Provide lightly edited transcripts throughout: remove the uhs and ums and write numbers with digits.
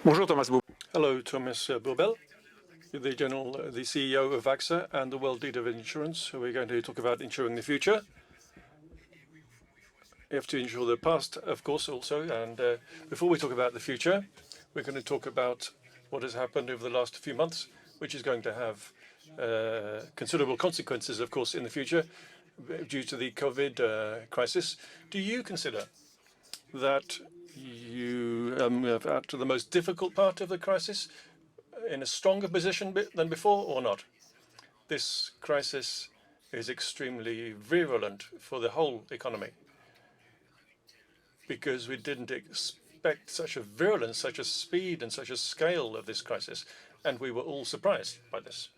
Bonjour Thomas Buberl. Hello, Thomas Buberl, the CEO of AXA and the world leader of insurance. We're going to talk about insuring the future. You have to insure the past, of course, also. And before we talk about the future, we're going to talk about what has happened over the last few months, which is going to have considerable consequences, of course, in the future due to the COVID crisis. Do you consider that you have out to the most difficult part of the crisis in a stronger position than before or not? This crisis is extremely virulent for the whole economy because we didn't expect such a virulence, such a speed and such a scale of this crisis, and we were all surprised by this.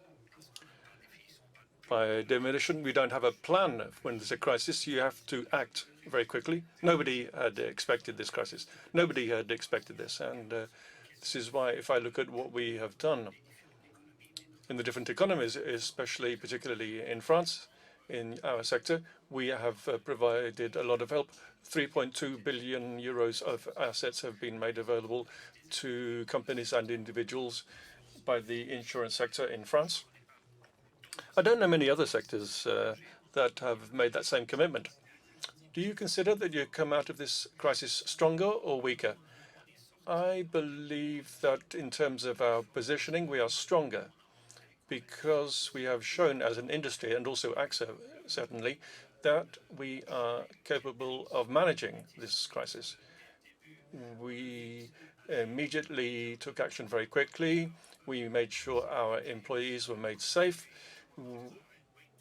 By definition, we don't have a plan when there's a crisis. You have to act very quickly. Nobody had expected this crisis. Nobody had expected this. And this is why, if I look at what we have done in the different economies, particularly in France, in our sector, we have provided a lot of help. 3.2 billion euros of assets have been made available to companies and individuals by the insurance sector in France. I don't know many other sectors that have made that same commitment. Do you consider that you come out of this crisis stronger or weaker? I believe that in terms of our positioning, we are stronger because we have shown as an industry, and also AXA certainly, that we are capable of managing this crisis. We immediately took action very quickly. We made sure our employees were made safe.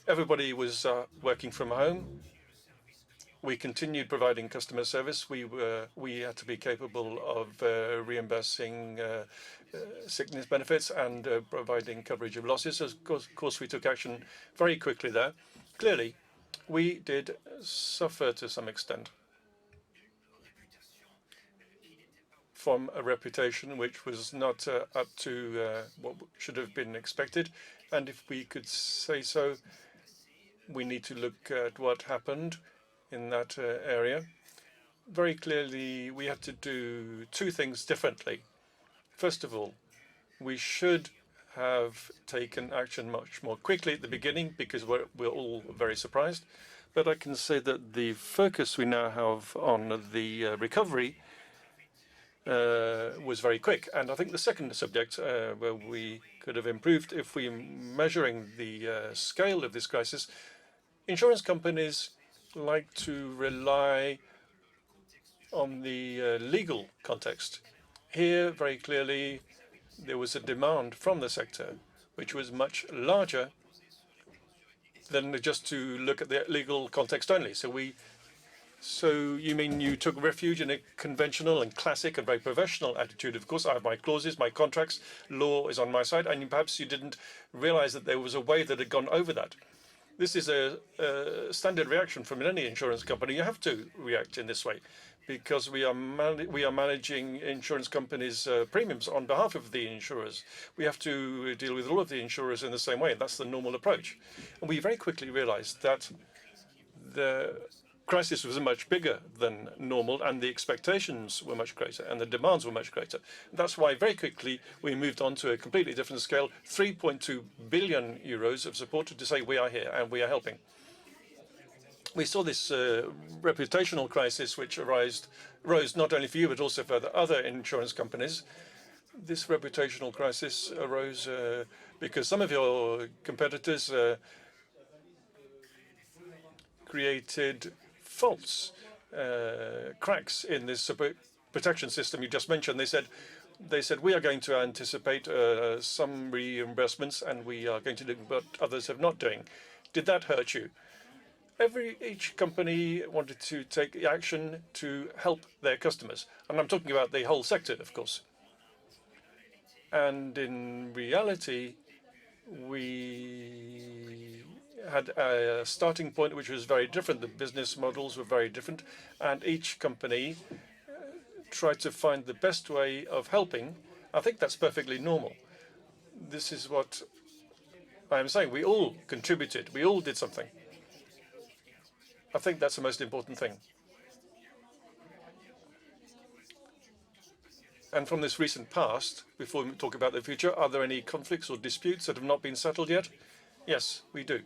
Everybody was working from home. We continued providing customer service. We had to be capable of reimbursing sickness benefits and providing coverage of losses. Of course, we took action very quickly there. Clearly, we did suffer to some extent from a reputation which was not up to what should have been expected. And if we could say so, we need to look at what happened in that area. Very clearly, we had to do two things differently. First of all, we should have taken action much more quickly at the beginning because we're all very surprised. But I can say that the focus we now have on the recovery was very quick. And I think the second subject where we could have improved, if we're measuring the scale of this crisis, insurance companies like to rely on the legal context. Here, very clearly, there was a demand from the sector which was much larger than just to look at the legal context only. So you mean you took refuge in a conventional and classic and very professional attitude? Of course, I have my clauses, my contracts, law is on my side, and perhaps you didn't realize that there was a way that had gone over that. This is a standard reaction from any insurance company. You have to react in this way because we are managing insurance companies' premiums on behalf of the insurers. We have to deal with all of the insurers in the same way. That's the normal approach. And we very quickly realized that the crisis was much bigger than normal, and the expectations were much greater, and the demands were much greater. That's why very quickly we moved on to a completely different scale, 3.2 billion euros of support to say we are here and we are helping. We saw this reputational crisis which rose not only for you but also for the other insurance companies. This reputational crisis arose because some of your competitors created false cracks in this protection system you just mentioned. They said we are going to anticipate some reimbursements and we are going to do what others have not doing. Did that hurt you? Each company wanted to take action to help their customers, and I'm talking about the whole sector, of course. And in reality, we had a starting point which was very different. The business models were very different, and each company tried to find the best way of helping. I think that's perfectly normal. This is what I'm saying. We all contributed. We all did something. I think that's the most important thing. And from this recent past, before we talk about the future, are there any conflicts or disputes that have not been settled yet? Yes, we do.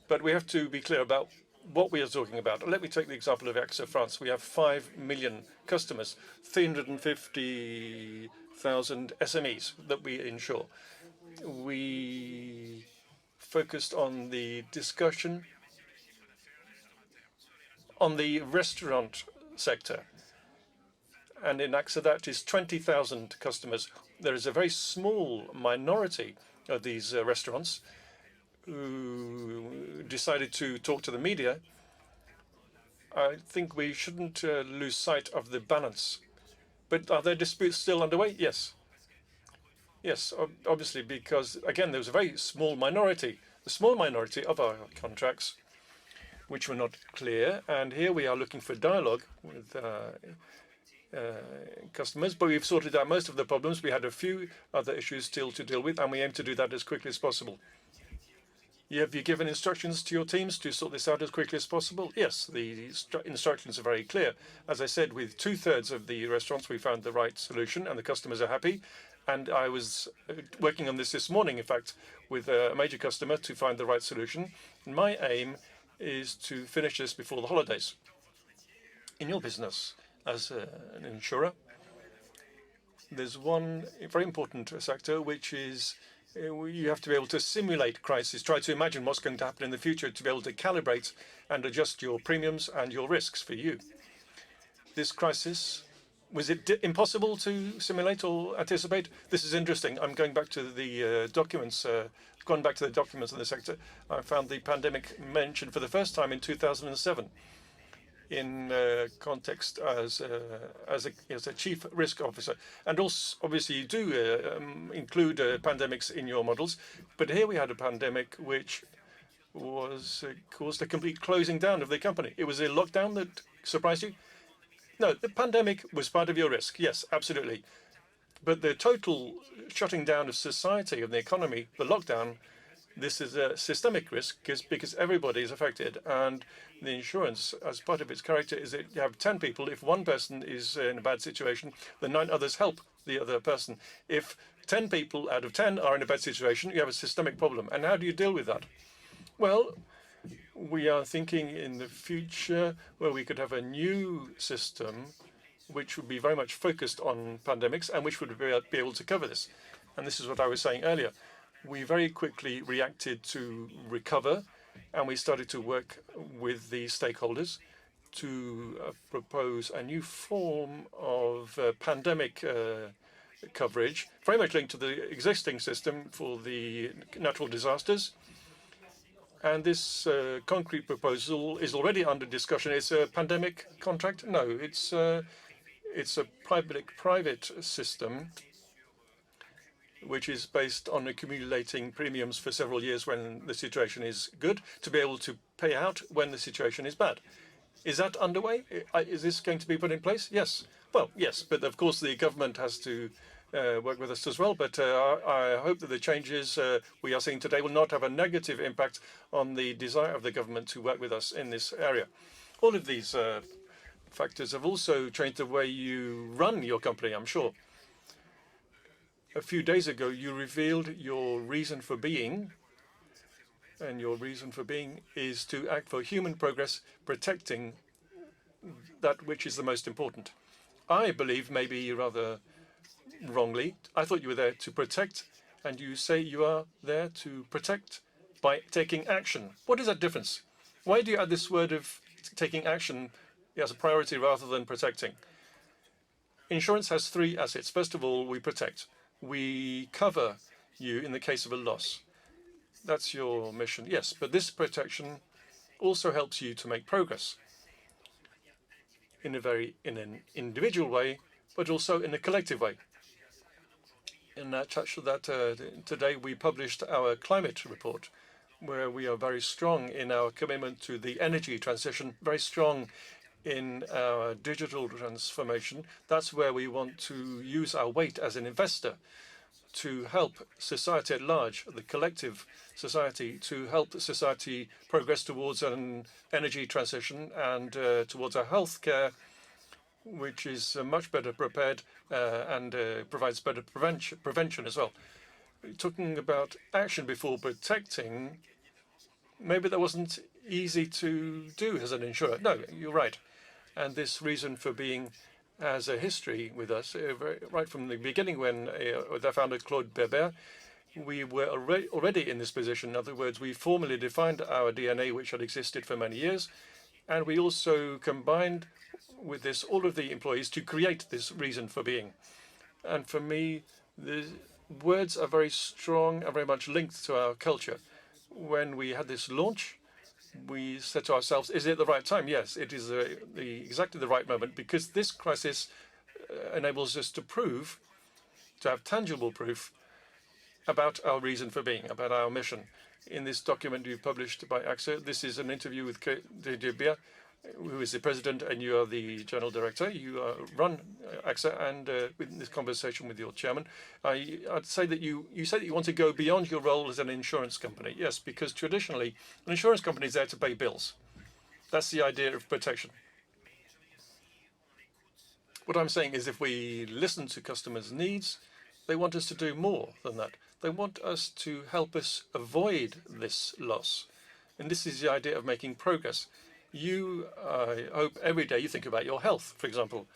But we have to be clear about what we are talking about. Let me take the example of AXA France. We have 5 million customers, 350,000 SMEs that we insure. We focused on the discussion on the restaurant sector. And in AXA, that is 20,000 customers. There is a very small minority of these restaurants who decided to talk to the media. I think we shouldn't lose sight of the balance. But are there disputes still underway? Yes. Yes, obviously, because, again, there was a very small minority, a small minority of our contracts which were not clear. And here we are looking for dialogue with customers, but we've sorted out most of the problems. We had a few other issues still to deal with, and we aim to do that as quickly as possible. Have you given instructions to your teams to sort this out as quickly as possible? Yes, the instructions are very clear. As I said, with 2/3 of the restaurants, we found the right solution, and the customers are happy. And I was working on this morning, in fact, with a major customer to find the right solution. And my aim is to finish this before the holidays. In your business, as an insurer, there's one very important sector, which is you have to be able to simulate crisis, try to imagine what's going to happen in the future, to be able to calibrate and adjust your premiums and your risks for you. This crisis, was it impossible to simulate or anticipate? This is interesting. I'm going back to the documents, gone back to the documents in the sector. I found the pandemic mentioned for the first time in 2007. In context as a chief risk officer. And also, obviously, you do include pandemics in your models. But here we had a pandemic which was caused a complete closing down of the company. It was a lockdown that surprised you? No, the pandemic was part of your risk. Yes, absolutely. But the total shutting down of society, of the economy, the lockdown, this is a systemic risk because everybody is affected. And the insurance, as part of its character, is that you have 10 people. If one person is in a bad situation, the 9 others help the other person. If 10 people out of 10 are in a bad situation, you have a systemic problem. And how do you deal with that? Well, we are thinking in the future where we could have a new system which would be very much focused on pandemics and which would be able to cover this. And this is what I was saying earlier. We very quickly reacted to recover, and we started to work with the stakeholders to propose a new form of pandemic coverage, very much linked to the existing system for the natural disasters. And this concrete proposal is already under discussion. It's a pandemic contract? No, it's a public-private system which is based on accumulating premiums for several years when the situation is good, to be able to pay out when the situation is bad. Is that underway? Is this going to be put in place? Yes. Well, yes, but of course the government has to work with us as well. But I hope that the changes we are seeing today will not have a negative impact on the desire of the government to work with us in this area. All of these factors have also changed the way you run your company, I'm sure. A few days ago, you revealed your reason for being, and your reason for being is to act for human progress, protecting that which is the most important. I believe, maybe rather wrongly, I thought you were there to protect, and you say you are there to protect by taking action. What is that difference? Why do you add this word of taking action as a priority rather than protecting? Insurance has 3 assets. First of all, we protect. We cover you in the case of a loss. That's your mission, yes. But this protection also helps you to make progress in an individual way, but also in a collective way. In that touch of that, today we published our climate report, where we are very strong in our commitment to the energy transition, very strong in our digital transformation. That's where we want to use our weight as an investor to help society at large, the collective society, to help society progress towards an energy transition and towards a healthcare which is much better prepared and provides better prevention as well. Talking about action before protecting, maybe that wasn't easy to do as an insurer. No, you're right. And this reason for being has a history with us right from the beginning when the founder Claude Buberl, we were already in this position. In other words, we formally defined our DNA, which had existed for many years, and we also combined with this all of the employees to create this reason for being. And for me, the words are very strong and very much linked to our culture. When we had this launch, we said to ourselves, is it the right time? Yes, it is exactly the right moment, because this crisis enables us to have tangible proof about our reason for being, about our mission. In this document you published by AXA, this is an interview with Buberl, who is the president, and you are the general director. You run AXA, and in this conversation with your chairman, I'd say that you say that you want to go beyond your role as an insurance company. Yes, because traditionally, an insurance company is there to pay bills. That's the idea of protection. What I'm saying is if we listen to customers' needs, they want us to do more than that. They want us to help us avoid this loss. And this is the idea of making progress. You, I hope, every day you think about your health, for example.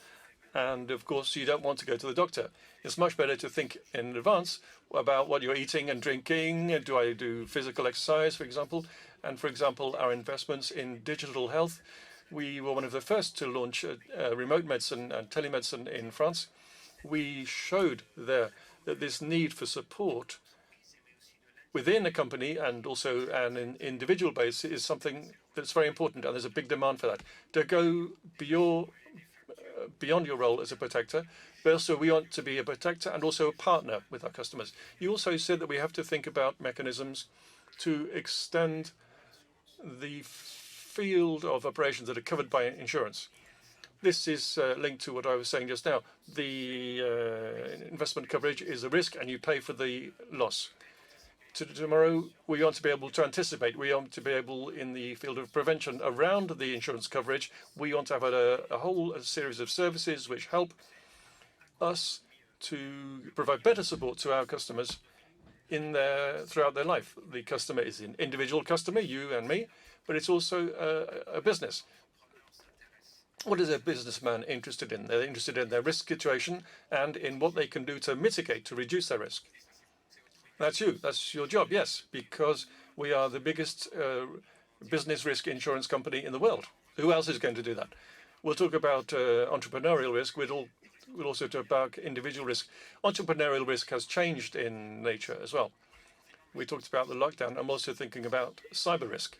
And of course, you don't want to go to the doctor. It's much better to think in advance about what you're eating and drinking. Do I do physical exercise, for example? And for example, our investments in digital health. We were one of the first to launch remote medicine and telemedicine in France. We showed there that this need for support within a company and also an individual base is something that's very important, and there's a big demand for that. To go beyond your role as a protector, but also we want to be a protector and also a partner with our customers. You also said that we have to think about mechanisms to extend the field of operations that are covered by insurance. This is linked to what I was saying just now. The investment coverage is a risk, and you pay for the loss. Tomorrow, we want to be able to anticipate. We want to be able, in the field of prevention around the insurance coverage, we want to have a whole series of services which help us to provide better support to our customers throughout their life. The customer is an individual customer, you and me, but it's also a business. What is a businessman interested in? They're interested in their risk situation and in what they can do to mitigate, to reduce their risk. That's you. That's your job, yes, because we are the biggest business risk insurance company in the world. Who else is going to do that? We'll talk about entrepreneurial risk. We'll also talk about individual risk. Entrepreneurial risk has changed in nature as well. We talked about the lockdown. I'm also thinking about cyber risk.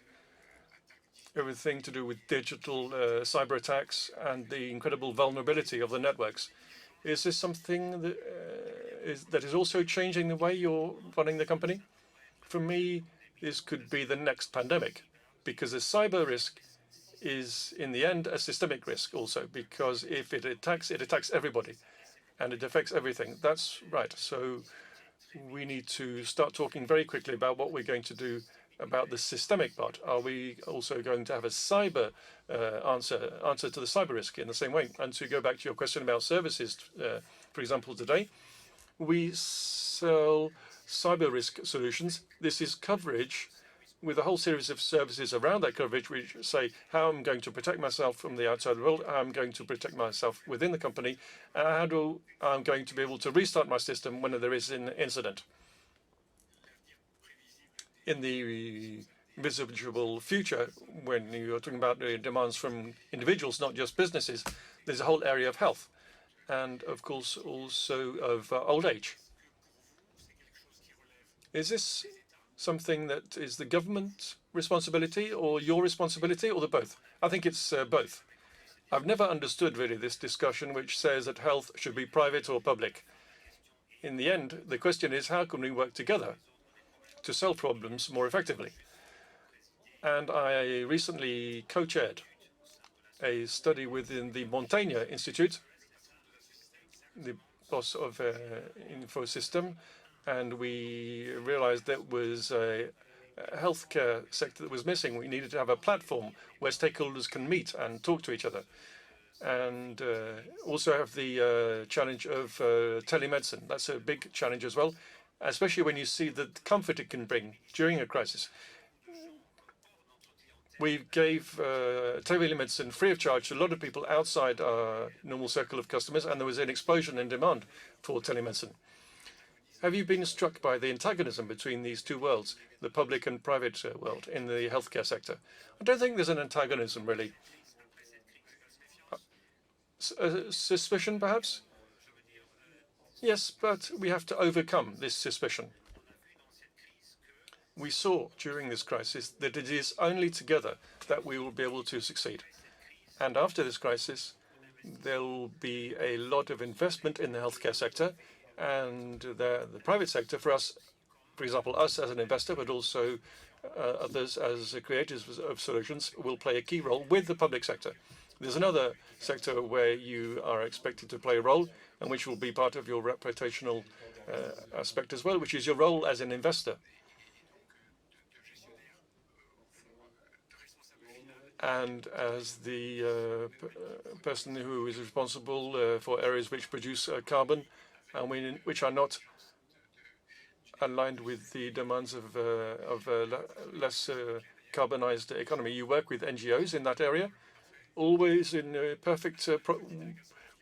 Everything to do with digital cyber attacks and the incredible vulnerability of the networks. Is this something that is also changing the way you're running the company? For me, this could be the next pandemic, because the cyber risk is, in the end, a systemic risk also, because if it attacks everybody, and it affects everything. That's right. So we need to start talking very quickly about what we're going to do about the systemic part. Are we also going to have a cyber answer to the cyber risk in the same way? And to go back to your question about services, for example, today, we sell cyber risk solutions. This is coverage with a whole series of services around that coverage, which say how I'm going to protect myself from the outside world, how I'm going to protect myself within the company, and how I'm going to be able to restart my system when there is an incident. In the visible future, when you're talking about the demands from individuals, not just businesses, there's a whole area of health and, of course, also of old age. Is this something that is the government responsibility or your responsibility, or the both? I think it's both. I've never understood really this discussion which says that health should be private or public. In the end, the question is how can we work together to solve problems more effectively? And I recently co-chaired a study within the Montaigne Institute, the boss of Infosystem, and we realized there was a healthcare sector that was missing. We needed to have a platform where stakeholders can meet and talk to each other. and also have the challenge of telemedicine. That's a big challenge as well, especially when you see the comfort it can bring during a crisis. We gave telemedicine free of charge to a lot of people outside our normal circle of customers, and there was an explosion in demand for telemedicine. Have you been struck by the antagonism between these two worlds, the public and private world, in the healthcare sector? I don't think there's an antagonism, really. Suspicion, perhaps? Yes, but we have to overcome this suspicion. We saw during this crisis that it is only together that we will be able to succeed. And after this crisis, there will be a lot of investment in the healthcare sector, and the private sector, for us, for example, us as an investor, but also others as creators of solutions, will play a key role with the public sector. There's another sector where you are expected to play a role, and which will be part of your reputational aspect as well, which is your role as an investor. And as the person who is responsible for areas which produce carbon and which are not aligned with the demands of less carbonized economy. You work with NGOs in that area, always in a perfect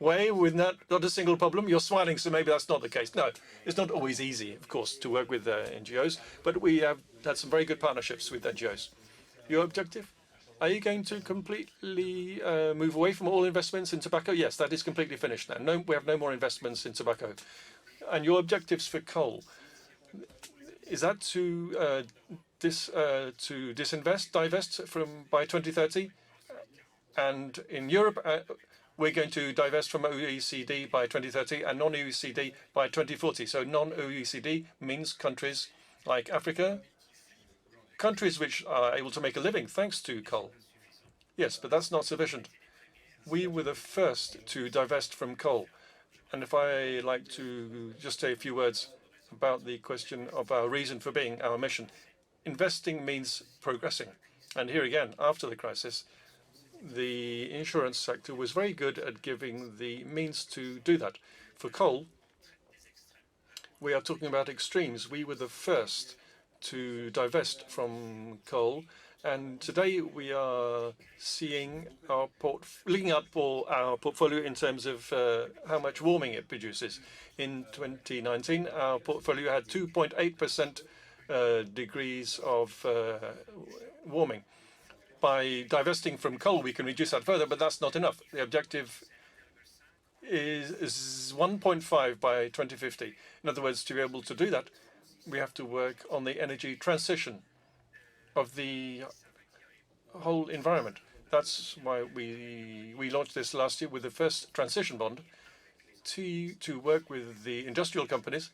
way with not a single problem. You're smiling, so maybe that's not the case. No, it's not always easy, of course, to work with NGOs, but we have had some very good partnerships with NGOs. Your objective? Are you going to completely move away from all investments in tobacco? Yes, that is completely finished now. No, we have no more investments in tobacco. And your objectives for coal, is that to disinvest, divest by 2030? And in Europe, we're going to divest from OECD by 2030 and non-OECD by 2040. So non-OECD means countries like Africa, countries which are able to make a living thanks to coal. Yes, but that's not sufficient. We were the first to divest from coal. And if I like to just say a few words about the question of our reason for being, our mission, investing means progressing. And here again, after the crisis, the insurance sector was very good at giving the means to do that. For coal, we are talking about extremes. We were the first to divest from coal, and today we are seeing our looking up for our portfolio in terms of how much warming it produces. In 2019, our portfolio had 2.8% degrees of warming. By divesting from coal, we can reduce that further, but that's not enough. The objective is 1.5 by 2050. In other words, to be able to do that, we have to work on the energy transition of the whole environment. That's why we launched this last year with the first transition bond to work with the industrial companies.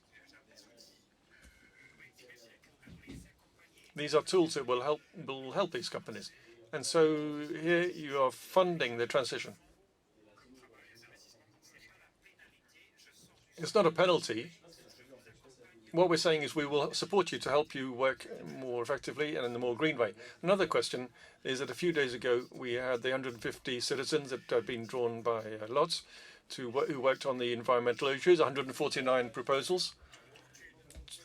These are tools that will help these companies. And so here you are funding the transition. It's not a penalty. What we're saying is we will support you to help you work more effectively and in a more green way. Another question is that a few days ago we had the 150 citizens that had been drawn by lots who worked on the environmental issues, 149 proposals.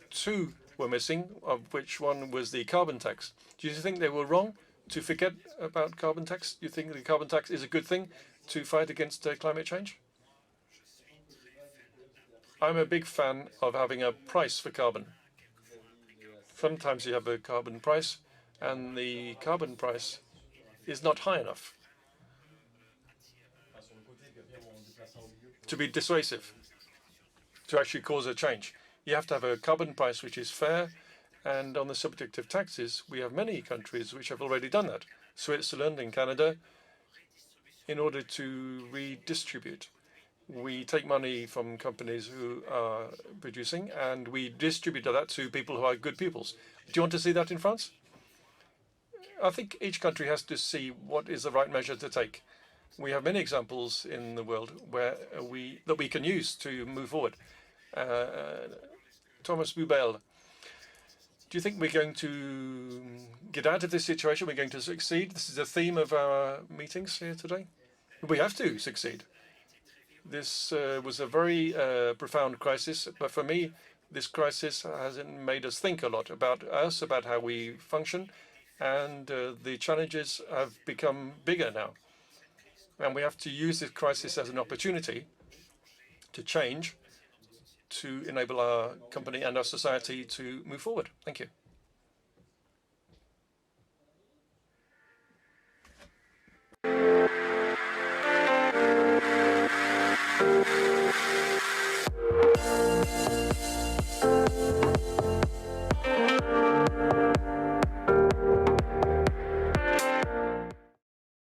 2 were missing, of which one was the carbon tax. Do you think they were wrong to forget about carbon tax? Do you think the carbon tax is a good thing to fight against climate change? I'm a big fan of having a price for carbon. Sometimes you have a carbon price, and the carbon price is not high enough to be dissuasive, to actually cause a change. You have to have a carbon price which is fair, and on the subject of taxes, we have many countries which have already done that. Switzerland and Canada, in order to redistribute. We take money from companies who are producing, and we distribute that to people who are good pupils. Do you want to see that in France? I think each country has to see what is the right measure to take. We have many examples in the world that we can use to move forward. Thomas Buberl, do you think we're going to get out of this situation? We're going to succeed? This is the theme of our meetings here today. We have to succeed. This was a very profound crisis, but for me, this crisis hasn't made us think a lot about us, about how we function, and the challenges have become bigger now. And we have to use this crisis as an opportunity to change, to enable our company and our society to move forward. Thank you.